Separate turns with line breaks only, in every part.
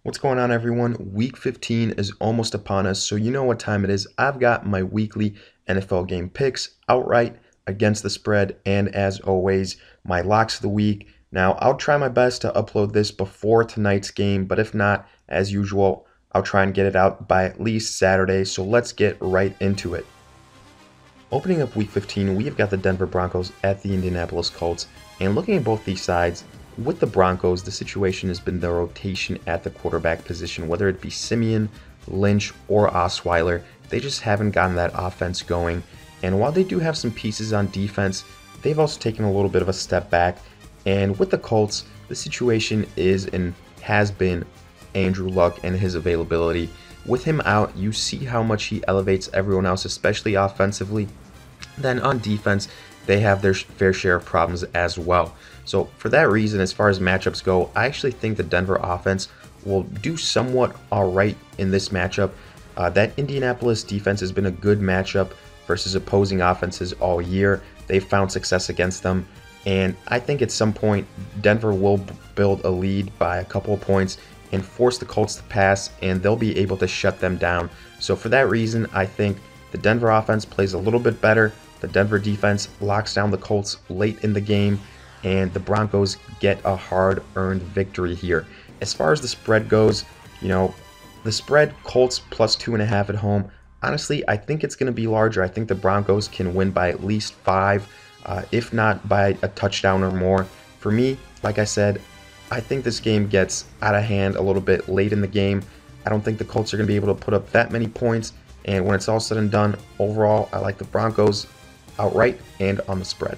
What's going on, everyone? Week 15 is almost upon us, so you know what time it is. I've got my weekly NFL game picks, outright, against the spread, and as always, my locks of the week. Now, I'll try my best to upload this before tonight's game, but if not, as usual, I'll try and get it out by at least Saturday, so let's get right into it. Opening up Week 15, we have got the Denver Broncos at the Indianapolis Colts, and looking at both these sides, with the Broncos, the situation has been the rotation at the quarterback position, whether it be Simeon, Lynch, or Osweiler. They just haven't gotten that offense going, and while they do have some pieces on defense, they've also taken a little bit of a step back, and with the Colts, the situation is and has been Andrew Luck and his availability. With him out, you see how much he elevates everyone else, especially offensively. Then on defense, they have their fair share of problems as well. So for that reason, as far as matchups go, I actually think the Denver offense will do somewhat all right in this matchup. That Indianapolis defense has been a good matchup versus opposing offenses all year. They've found success against them. And I think at some point, Denver will build a lead by a couple of points and force the Colts to pass, and they'll be able to shut them down. So for that reason, I think the Denver offense plays a little bit better. The Denver defense locks down the Colts late in the game, and the Broncos get a hard-earned victory here. As far as the spread goes, the spread, Colts plus 2.5 at home. Honestly, I think it's going to be larger. I think the Broncos can win by at least 5, if not by a touchdown or more. For me, like I said, I think this game gets out of hand a little bit late in the game. I don't think the Colts are going to be able to put up that many points. And when it's all said and done, overall, I like the Broncos outright and on the spread.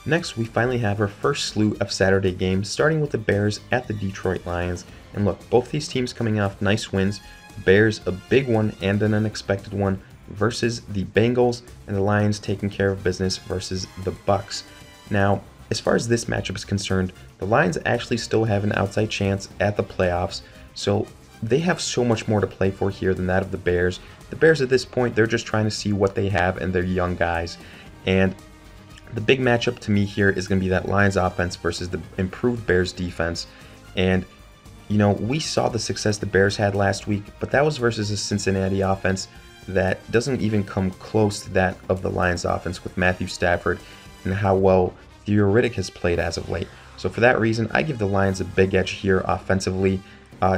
Next, we finally have our first slew of Saturday games, starting with the Bears at the Detroit Lions. And look, both these teams coming off nice wins. Bears, a big one and an unexpected one, versus the Bengals, and the Lions taking care of business versus the Bucks. Now, as far as this matchup is concerned, the Lions actually still have an outside chance at the playoffs, so they have so much more to play for here than that of the Bears. The Bears at this point, they're just trying to see what they have and their young guys. And the big matchup to me here is going to be that Lions offense versus the improved Bears defense. And, we saw the success the Bears had last week, but that was versus a Cincinnati offense that doesn't even come close to that of the Lions offense with Matthew Stafford and how well Theo Riddick has played as of late. So for that reason, I give the Lions a big edge here offensively.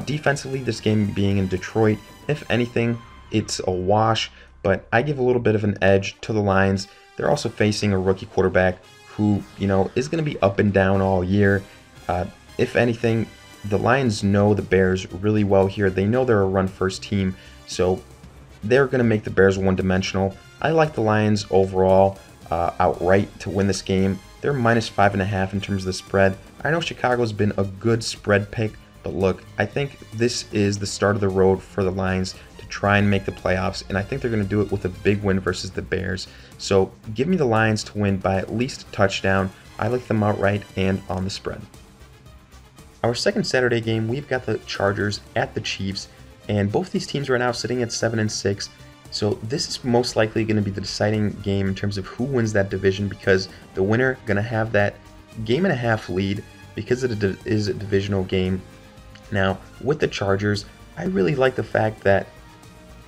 Defensively, this game being in Detroit, if anything, it's a wash, but I give a little bit of an edge to the Lions. They're also facing a rookie quarterback who, is going to be up and down all year. If anything, the Lions know the Bears really well here. They know they're a run-first team, so they're going to make the Bears one-dimensional. I like the Lions overall outright to win this game. They're minus 5.5 in terms of the spread. I know Chicago's been a good spread pick, but look, I think this is the start of the road for the Lions to try and make the playoffs, and I think they're going to do it with a big win versus the Bears. So give me the Lions to win by at least a touchdown. I like them outright and on the spread. Our second Saturday game, we've got the Chargers at the Chiefs, and both these teams right now sitting at 7-6. So this is most likely going to be the deciding game in terms of who wins that division, because the winner going to have that game and a half lead because it is a divisional game. Now, with the Chargers, I really like the fact that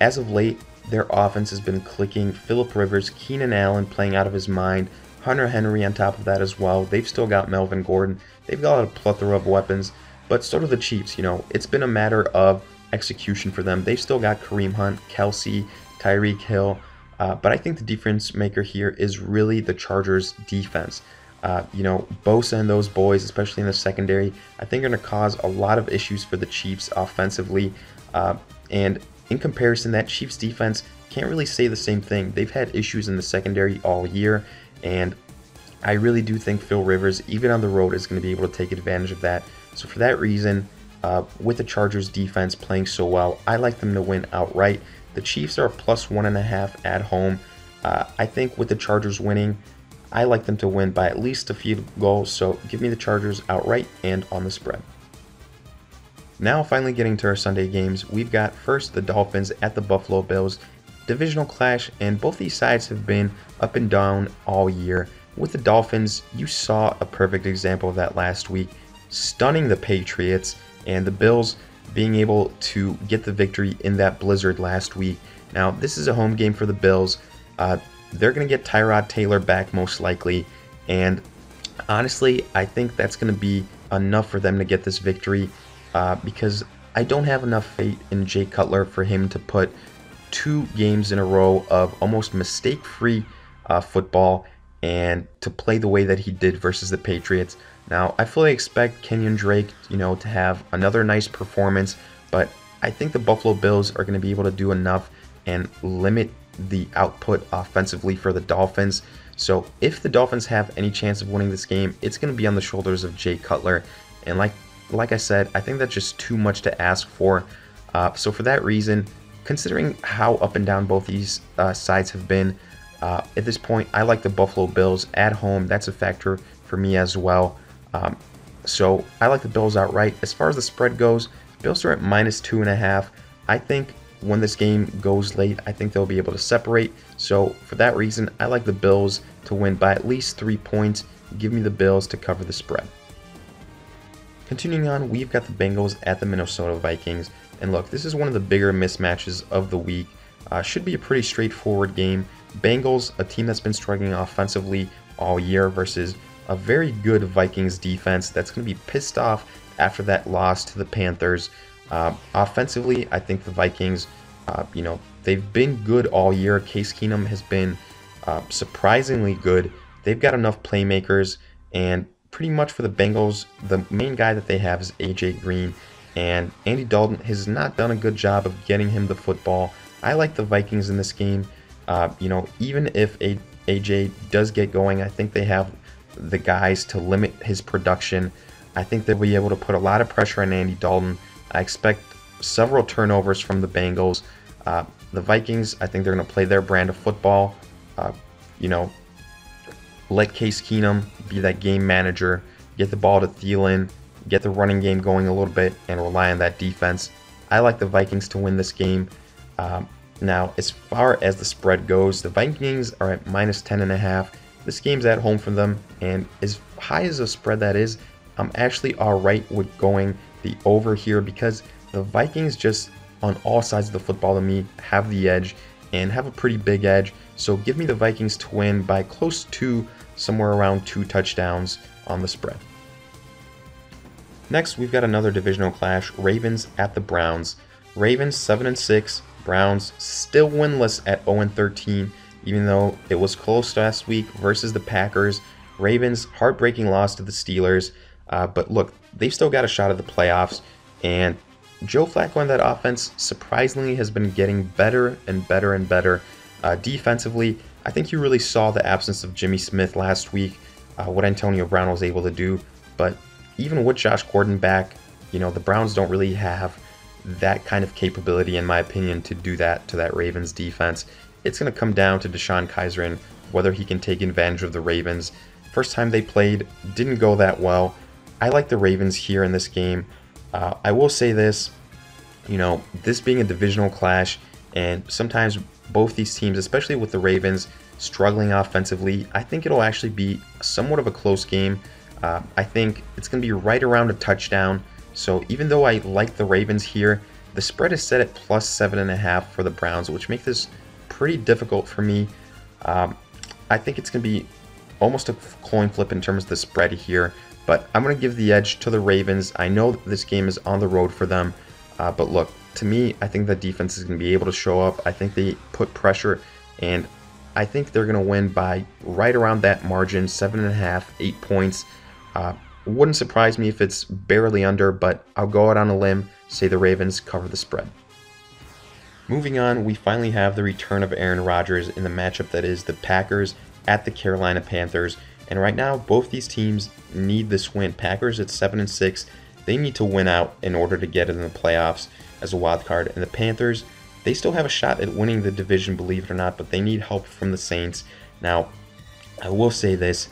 as of late, their offense has been clicking. Phillip Rivers, Keenan Allen playing out of his mind, Hunter Henry on top of that as well. They've still got Melvin Gordon. They've got a plethora of weapons, but so do the Chiefs. It's been a matter of execution for them. They've still got Kareem Hunt, Kelsey, Tyreek Hill, but I think the difference maker here is really the Chargers' defense. Bosa and those boys, especially in the secondary, I think are going to cause a lot of issues for the Chiefs offensively. And in comparison, that Chiefs defense can't really say the same thing. They've had issues in the secondary all year, and I really do think Phil Rivers, even on the road, is going to be able to take advantage of that. So for that reason, with the Chargers defense playing so well, I like them to win outright. The Chiefs are a plus 1.5 at home. I think with the Chargers winning, I like them to win by at least a field goal, so give me the Chargers outright and on the spread. Now finally getting to our Sunday games, we've got first the Dolphins at the Buffalo Bills. Divisional clash, and both these sides have been up and down all year. With the Dolphins, you saw a perfect example of that last week, stunning the Patriots, and the Bills being able to get the victory in that blizzard last week. Now, this is a home game for the Bills. They're going to get Tyrod Taylor back most likely, and honestly, I think that's going to be enough for them to get this victory because I don't have enough faith in Jay Cutler for him to put 2 games in a row of almost mistake-free football and to play the way that he did versus the Patriots. Now, I fully expect Kenyon Drake, to have another nice performance, but I think the Buffalo Bills are going to be able to do enough and limit the output offensively for the Dolphins. So if the Dolphins have any chance of winning this game, it's going to be on the shoulders of Jay Cutler. And like I said, I think that's just too much to ask for. So for that reason, considering how up and down both these sides have been, at this point, I like the Buffalo Bills at home. That's a factor for me as well. So I like the Bills outright. As far as the spread goes, Bills are at -2.5. I think when this game goes late, I think they'll be able to separate. So for that reason, I like the Bills to win by at least 3 points. Give me the Bills to cover the spread. Continuing on, we've got the Bengals at the Minnesota Vikings. And look, this is one of the bigger mismatches of the week. Should be a pretty straightforward game. Bengals, a team that's been struggling offensively all year versus a very good Vikings defense that's going to be pissed off after that loss to the Panthers. Offensively, I think the Vikings, they've been good all year. Case Keenum has been surprisingly good. They've got enough playmakers, and pretty much for the Bengals, the main guy that they have is A.J. Green, and Andy Dalton has not done a good job of getting him the football. I like the Vikings in this game. Even if A.J. does get going, I think they have the guys to limit his production. I think they'll be able to put a lot of pressure on Andy Dalton. I expect several turnovers from the Bengals. The Vikings, I think they're going to play their brand of football. Let Case Keenum be that game manager, get the ball to Thielen, get the running game going a little bit, and rely on that defense. I like the Vikings to win this game. Now, as far as the spread goes, the Vikings are at -10.5. This game's at home for them, and as high as a spread that is, I'm actually alright with going the over here because the Vikings just on all sides of the football to me have the edge and have a pretty big edge. So give me the Vikings to win by close to somewhere around 2 touchdowns on the spread. Next, we've got another divisional clash, Ravens at the Browns. Ravens 7-6, Browns still winless at 0-13, even though it was close last week versus the Packers. Ravens, heartbreaking loss to the Steelers. But look, they've still got a shot at the playoffs, and Joe Flacco and that offense surprisingly has been getting better and better and better. Defensively, I think you really saw the absence of Jimmy Smith last week, what Antonio Brown was able to do. But even with Josh Gordon back, the Browns don't really have that kind of capability, in my opinion, to do that to that Ravens defense. It's going to come down to Deshaun Kaiser and whether he can take advantage of the Ravens. First time they played, didn't go that well. I like the Ravens here in this game. I will say this, this being a divisional clash, and sometimes both these teams, especially with the Ravens, struggling offensively, I think it'll actually be somewhat of a close game. I think it's going to be right around a touchdown. So even though I like the Ravens here, the spread is set at +7.5 for the Browns, which makes this pretty difficult for me. I think it's going to be almost a coin flip in terms of the spread here, but I'm going to give the edge to the Ravens. I know that this game is on the road for them, but look, to me, I think the defense is going to be able to show up. I think they put pressure, and I think they're going to win by right around that margin, 7.5, 8 points. Wouldn't surprise me if it's barely under, but I'll go out on a limb, say the Ravens cover the spread. Moving on, we finally have the return of Aaron Rodgers in the matchup that is the Packers at the Carolina Panthers. And right now, both these teams need this win. Packers at 7-6, they need to win out in order to get in the playoffs as a wild card. And the Panthers, they still have a shot at winning the division, believe it or not, but they need help from the Saints. Now, I will say this.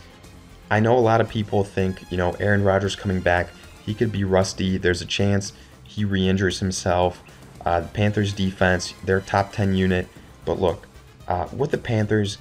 I know a lot of people think, Aaron Rodgers coming back, he could be rusty. There's a chance he re-injures himself. The Panthers defense, they're a top 10 unit. But look, with the Panthers,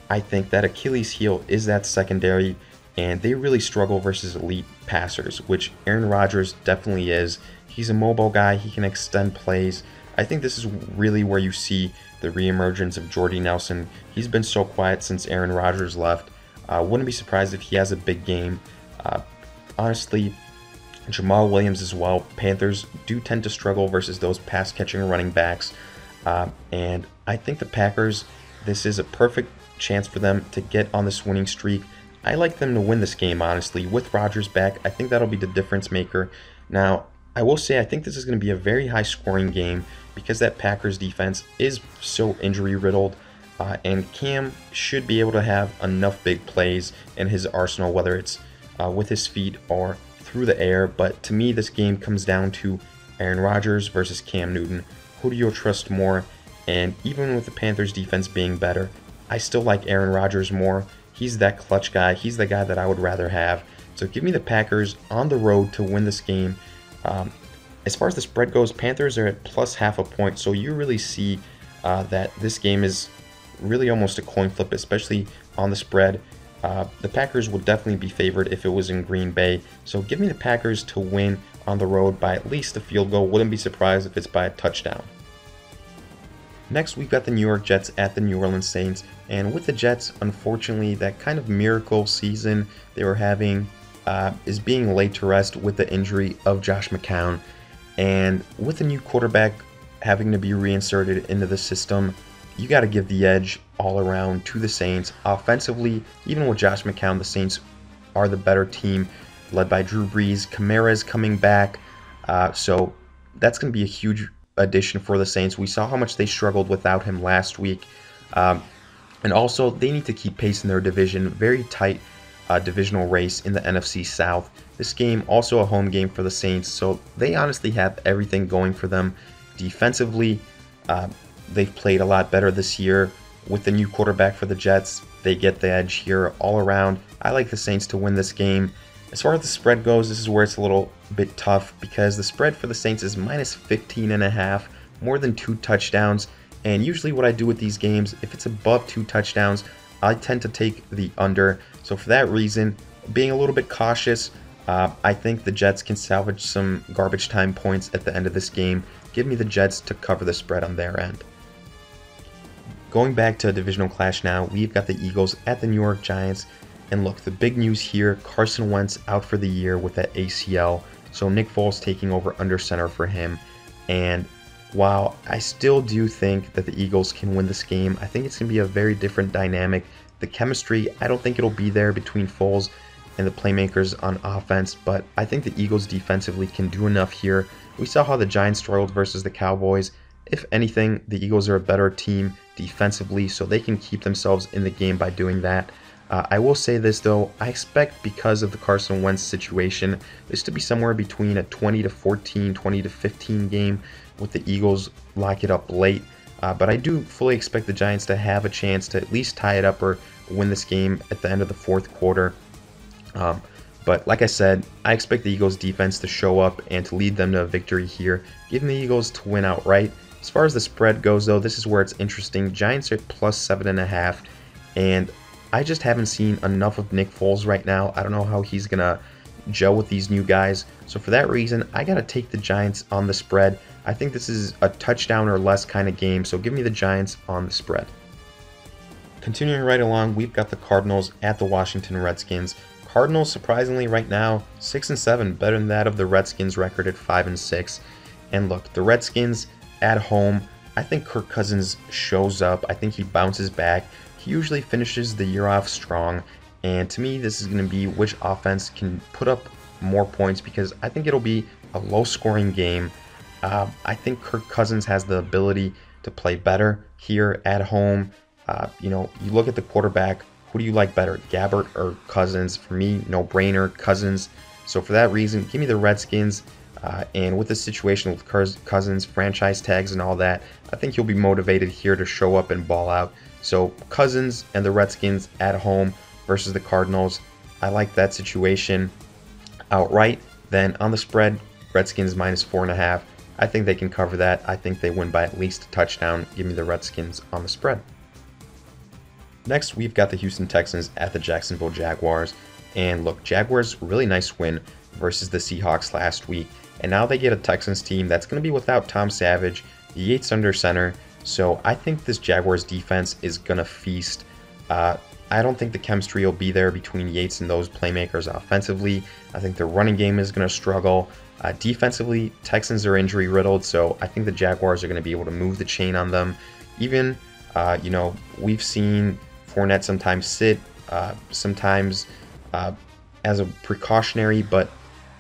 I think that Achilles heel is that secondary. and they really struggle versus elite passers, which Aaron Rodgers definitely is. He's a mobile guy, he can extend plays. I think this is really where you see the reemergence of Jordy Nelson. He's been so quiet since Aaron Rodgers left. Wouldn't be surprised if he has a big game. Honestly, Jamal Williams as well. Panthers do tend to struggle versus those pass-catching running backs. And I think the Packers, this is a perfect chance for them to get on this winning streak. I like them to win this game, honestly. With Rodgers back, I think that'll be the difference maker. Now, I will say I think this is going to be a very high-scoring game because that Packers defense is so injury-riddled. And Cam should be able to have enough big plays in his arsenal, whether it's with his feet or through the air. But to me, this game comes down to Aaron Rodgers versus Cam Newton. Who do you trust more? And even with the Panthers defense being better, I still like Aaron Rodgers more. He's that clutch guy. He's the guy that I would rather have. So give me the Packers on the road to win this game. As far as the spread goes, Panthers are at plus half a point. So you really see that this game is really almost a coin flip, especially on the spread. The Packers would definitely be favored if it was in Green Bay. So give me the Packers to win on the road by at least a field goal. Wouldn't be surprised if it's by a touchdown. Next, we've got the New York Jets at the New Orleans Saints. And with the Jets, unfortunately, that kind of miracle season they were having is being laid to rest with the injury of Josh McCown. And with the new quarterback having to be reinserted into the system, you got to give the edge all around to the Saints. Offensively, even with Josh McCown, the Saints are the better team, led by Drew Brees. Kamara's coming back, so that's going to be a huge addition for the Saints. We saw how much they struggled without him last week. And also, they need to keep pace in their division. Very tight divisional race in the NFC South. This game, also a home game for the Saints, so they honestly have everything going for them. Defensively, they've played a lot better this year. With the new quarterback for the Jets, they get the edge here all around. I like the Saints to win this game. As far as the spread goes, this is where it's a little bit tough because the spread for the Saints is minus 15.5, more than 2 touchdowns. And usually what I do with these games, if it's above 2 touchdowns, I tend to take the under. So for that reason, being a little bit cautious, I think the Jets can salvage some garbage time points at the end of this game. Give me the Jets to cover the spread on their end. Going back to a divisional clash now, we've got the Eagles at the New York Giants. And look, the big news here, Carson Wentz out for the year with that ACL. So Nick Foles taking over under center for him. And while I still do think that the Eagles can win this game, I think it's going to be a very different dynamic. The chemistry, I don't think it'll be there between Foles and the playmakers on offense, but I think the Eagles defensively can do enough here. We saw how the Giants struggled versus the Cowboys. If anything, the Eagles are a better team defensively, so they can keep themselves in the game by doing that. I will say this though, I expect because of the Carson Wentz situation, this to be somewhere between a 20 to 14, 20 to 15 game with the Eagles lock it up late. But I do fully expect the Giants to have a chance to at least tie it up or win this game at the end of the fourth quarter. But like I said, I expect the Eagles defense to show up and to lead them to a victory here, giving the Eagles to win outright. As far as the spread goes though, this is where it's interesting. Giants are at plus 7.5, and I just haven't seen enough of Nick Foles right now. I don't know how he's going to gel with these new guys. So for that reason, I got to take the Giants on the spread. I think this is a touchdown or less kind of game, so give me the Giants on the spread. Continuing right along, we've got the Cardinals at the Washington Redskins. Cardinals, surprisingly right now, 6-7, better than that of the Redskins record at 5-6. And look, the Redskins at home, I think Kirk Cousins shows up. I think he bounces back. He usually finishes the year off strong, and to me this is going to be which offense can put up more points because I think it'll be a low-scoring game. I think Kirk Cousins has the ability to play better here at home. You look at the quarterback, who do you like better, Gabbert or Cousins? For me, no-brainer, Cousins. So for that reason, give me the Redskins. And with the situation with Cousins, franchise tags and all that, I think he'll be motivated here to show up and ball out. So Cousins and the Redskins at home versus the Cardinals. I like that situation outright. Then on the spread, Redskins minus 4.5. I think they can cover that. I think they win by at least a touchdown. Give me the Redskins on the spread. Next, we've got the Houston Texans at the Jacksonville Jaguars. And look, Jaguars, really nice win versus the Seahawks last week. And now they get a Texans team that's going to be without Tom Savage, Yates under center. So I think this Jaguars defense is going to feast. I don't think the chemistry will be there between Yates and those playmakers offensively. I think their running game is going to struggle. Defensively, Texans are injury riddled, so I think the Jaguars are going to be able to move the chain on them. Even, we've seen Fournette sometimes sit, sometimes as a precautionary, but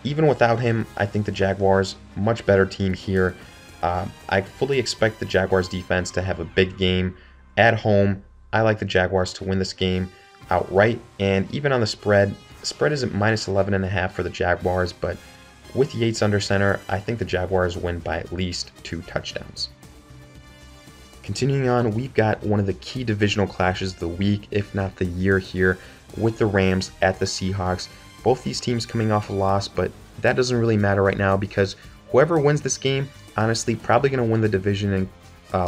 even without him, I think the Jaguars, much better team here. I fully expect the Jaguars defense to have a big game at home. I like the Jaguars to win this game outright, and even on the spread is at minus 11.5 for the Jaguars, but with Yates under center, I think the Jaguars win by at least 2 touchdowns. Continuing on, we've got one of the key divisional clashes of the week, if not the year here, with the Rams at the Seahawks. Both these teams coming off a loss, but that doesn't really matter right now because whoever wins this game, honestly, probably going to win the division and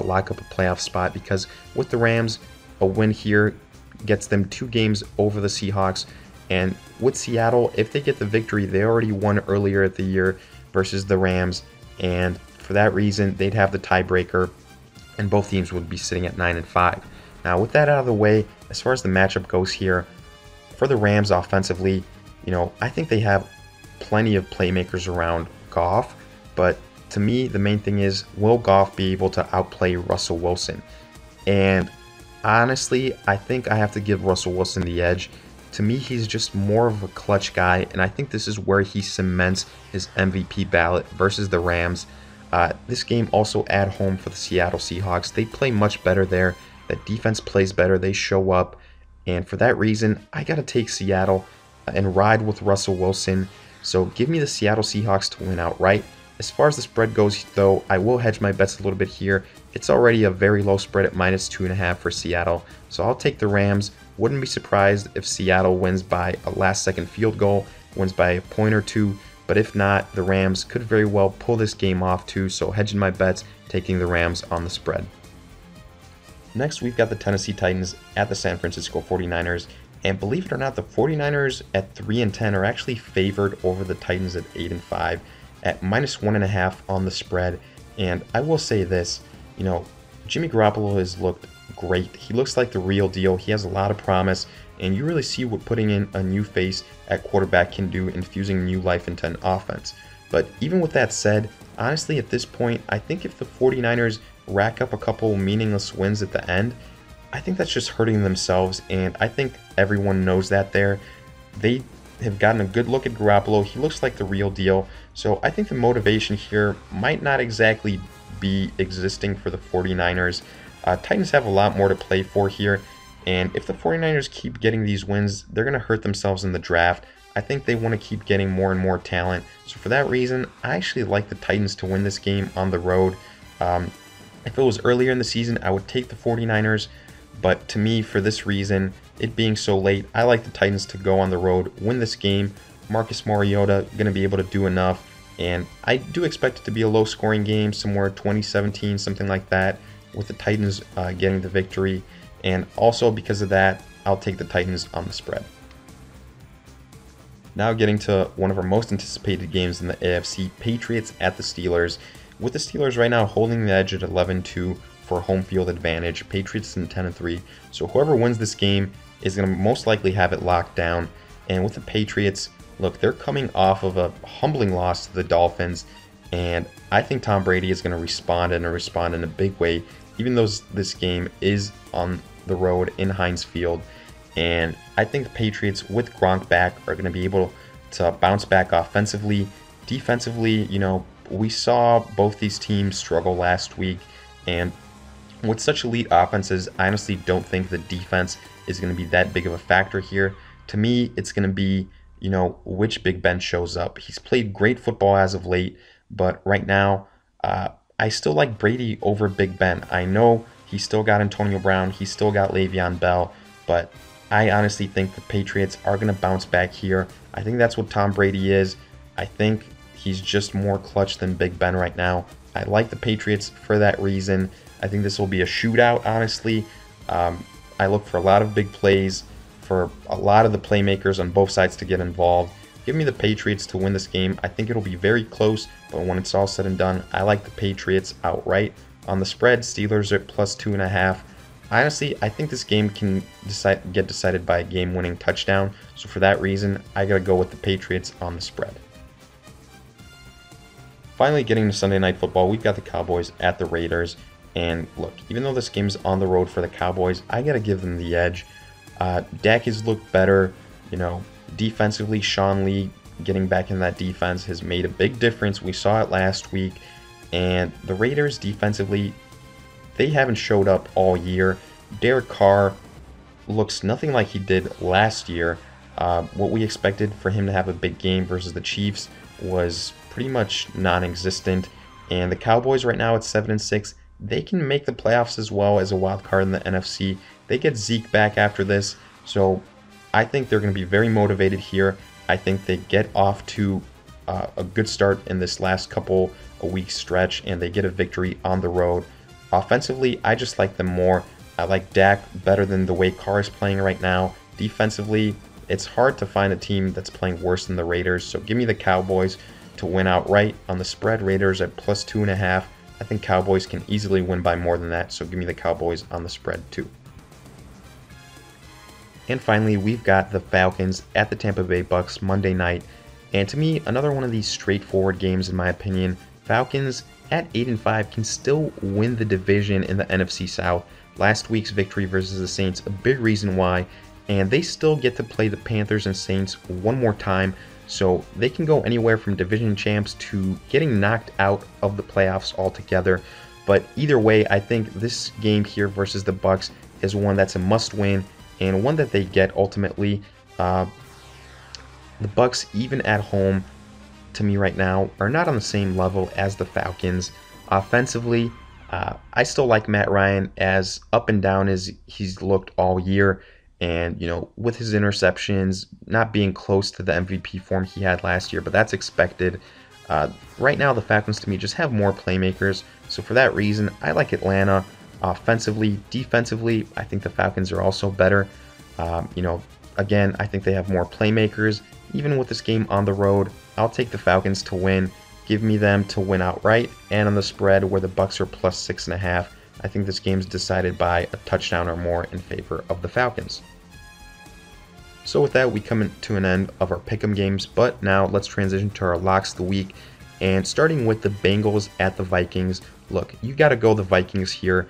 lock up a playoff spot, because with the Rams, a win here gets them 2 games over the Seahawks. And with Seattle, if they get the victory, they already won earlier at the year versus the Rams. And for that reason, they'd have the tiebreaker, and both teams would be sitting at 9-5. Now, with that out of the way, as far as the matchup goes here, for the Rams offensively, I think they have plenty of playmakers around Goff. But to me, the main thing is, will Goff be able to outplay Russell Wilson? And honestly, I think I have to give Russell Wilson the edge. To me, he's just more of a clutch guy, and I think this is where he cements his MVP ballot versus the Rams. This game also at home for the Seattle Seahawks. They play much better there. The defense plays better. They show up, and for that reason, I got to take Seattle and ride with Russell Wilson. So give me the Seattle Seahawks to win outright. As far as the spread goes, though, I will hedge my bets a little bit here. It's already a very low spread at minus 2.5 for Seattle, so I'll take the Rams. Wouldn't be surprised if Seattle wins by a last-second field goal, wins by a point or two, but if not, the Rams could very well pull this game off too, so hedging my bets, taking the Rams on the spread. Next, we've got the Tennessee Titans at the San Francisco 49ers, and believe it or not, the 49ers at 3-10 are actually favored over the Titans at 8-5 at minus 1.5 on the spread. And I will say this, Jimmy Garoppolo has looked great. He looks like the real deal. He has a lot of promise, and you really see what putting in a new face at quarterback can do, infusing new life into an offense. But even with that said, honestly, at this point, I think if the 49ers rack up a couple meaningless wins at the end, I think that's just hurting themselves, and I think everyone knows that there. They have gotten a good look at Garoppolo. He looks like the real deal. So I think the motivation here might not exactly be existing for the 49ers. Titans have a lot more to play for here, and if the 49ers keep getting these wins, they're going to hurt themselves in the draft. I think they want to keep getting more and more talent. So for that reason, I actually like the Titans to win this game on the road. If it was earlier in the season, I would take the 49ers, but to me, for this reason, it being so late, I like the Titans to go on the road, win this game. Marcus Mariota going to be able to do enough, and I do expect it to be a low-scoring game, somewhere 20-17, something like that, with the Titans getting the victory. And also because of that, I'll take the Titans on the spread. Now getting to one of our most anticipated games in the AFC, Patriots at the Steelers. With the Steelers right now holding the edge at 11-2 for home field advantage, Patriots in 10-3. So whoever wins this game is going to most likely have it locked down. And with the Patriots, look, they're coming off of a humbling loss to the Dolphins, and I think Tom Brady is going to respond in a big way, even though this game is on the road in Heinz Field. And I think the Patriots, with Gronk back, are going to be able to bounce back offensively. Defensively, we saw both these teams struggle last week, and with such elite offenses, I honestly don't think the defense is going to be that big of a factor here. To me, it's going to be, which Big Ben shows up. He's played great football as of late, but right now, I still like Brady over Big Ben. I know he's still got Antonio Brown, he's still got Le'Veon Bell, but I honestly think the Patriots are going to bounce back here. I think that's what Tom Brady is. I think he's just more clutch than Big Ben right now. I like the Patriots for that reason. I think this will be a shootout, honestly. I look for a lot of big plays for a lot of the playmakers on both sides to get involved. Give me the Patriots to win this game. I think it'll be very close, but when it's all said and done, I like the Patriots outright. On the spread, Steelers are at +2.5. Honestly, I think this game can get decided by a game-winning touchdown. So for that reason, I got to go with the Patriots on the spread. Finally, getting to Sunday Night Football, we've got the Cowboys at the Raiders. And look, even though this game's on the road for the Cowboys, I got to give them the edge. Dak has looked better. Defensively, Sean Lee getting back in that defense has made a big difference. We saw it last week. And the Raiders defensively, they haven't showed up all year. Derek Carr looks nothing like he did last year. What we expected for him to have a big game versus the Chiefs was pretty much non-existent. And the Cowboys right now at 7-6, they can make the playoffs as well as a wild card in the NFC. They get Zeke back after this, so I think they're going to be very motivated here. I think they get off to a good start in this last couple of weeks stretch, and they get a victory on the road. Offensively, I just like them more. I like Dak better than the way Carr is playing right now. Defensively, it's hard to find a team that's playing worse than the Raiders, so give me the Cowboys to win outright. On the spread, Raiders at +2.5. I think Cowboys can easily win by more than that, so give me the Cowboys on the spread too. And finally, we've got the Falcons at the Tampa Bay Bucks Monday night. And to me, another one of these straightforward games in my opinion. Falcons at 8-5 can still win the division in the NFC South. Last week's victory versus the Saints, a big reason why. And they still get to play the Panthers and Saints one more time. So they can go anywhere from division champs to getting knocked out of the playoffs altogether. But either way, I think this game here versus the Bucks is one that's a must-win and one that they get ultimately. The Bucks, even at home, to me right now, are not on the same level as the Falcons. Offensively, I still like Matt Ryan, as up and down as he's looked all year. And, with his interceptions, not being close to the MVP form he had last year, but that's expected. Right now, the Falcons, to me, just have more playmakers. So for that reason, I like Atlanta. Offensively, defensively, I think the Falcons are also better. Again, I think they have more playmakers. Even with this game on the road, I'll take the Falcons to win. Give me them to win outright. And on the spread, where the Bucks are +6.5, I think this game's decided by a touchdown or more in favor of the Falcons. So with that, we come to an end of our pick'em games, but now let's transition to our locks of the week. And starting with the Bengals at the Vikings, look, you got to go the Vikings here.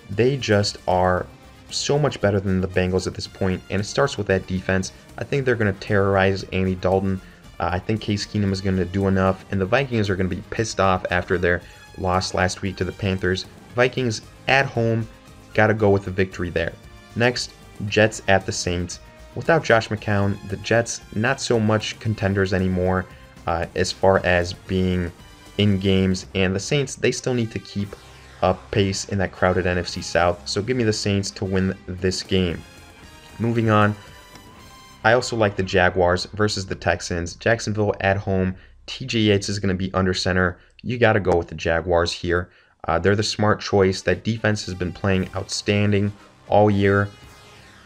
They just are so much better than the Bengals at this point, and it starts with that defense. I think they're going to terrorize Andy Dalton. I think Case Keenum is going to do enough, and the Vikings are going to be pissed off after their loss last week to the Panthers. Vikings at home, got to go with the victory there. Next, Jets at the Saints. Without Josh McCown, the Jets not so much contenders anymore as far as being in games, and the Saints, they still need to keep up pace in that crowded NFC South. So give me the Saints to win this game. Moving on, I also like the Jaguars versus the Texans. Jacksonville at home. TJ Yates is going to be under center. You got to go with the Jaguars here. They're the smart choice. That defense has been playing outstanding all year.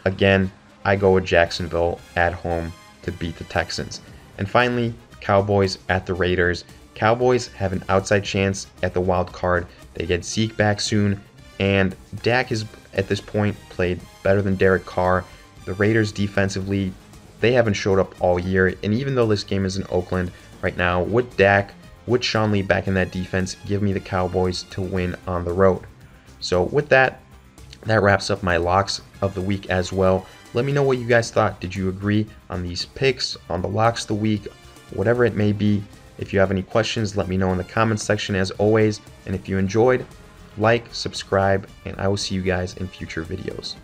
Again, I go with Jacksonville at home to beat the Texans. And finally, Cowboys at the Raiders. Cowboys have an outside chance at the wild card. They get Zeke back soon, and Dak has, at this point, played better than Derek Carr. The Raiders defensively, they haven't showed up all year, and even though this game is in Oakland right now, with Dak, with Sean Lee back in that defense, give me the Cowboys to win on the road. So with that, that wraps up my locks of the week as well. Let me know what you guys thought. Did you agree on these picks, on the locks of the week, whatever it may be? If you have any questions, let me know in the comments section as always. And if you enjoyed, like, subscribe, and I will see you guys in future videos.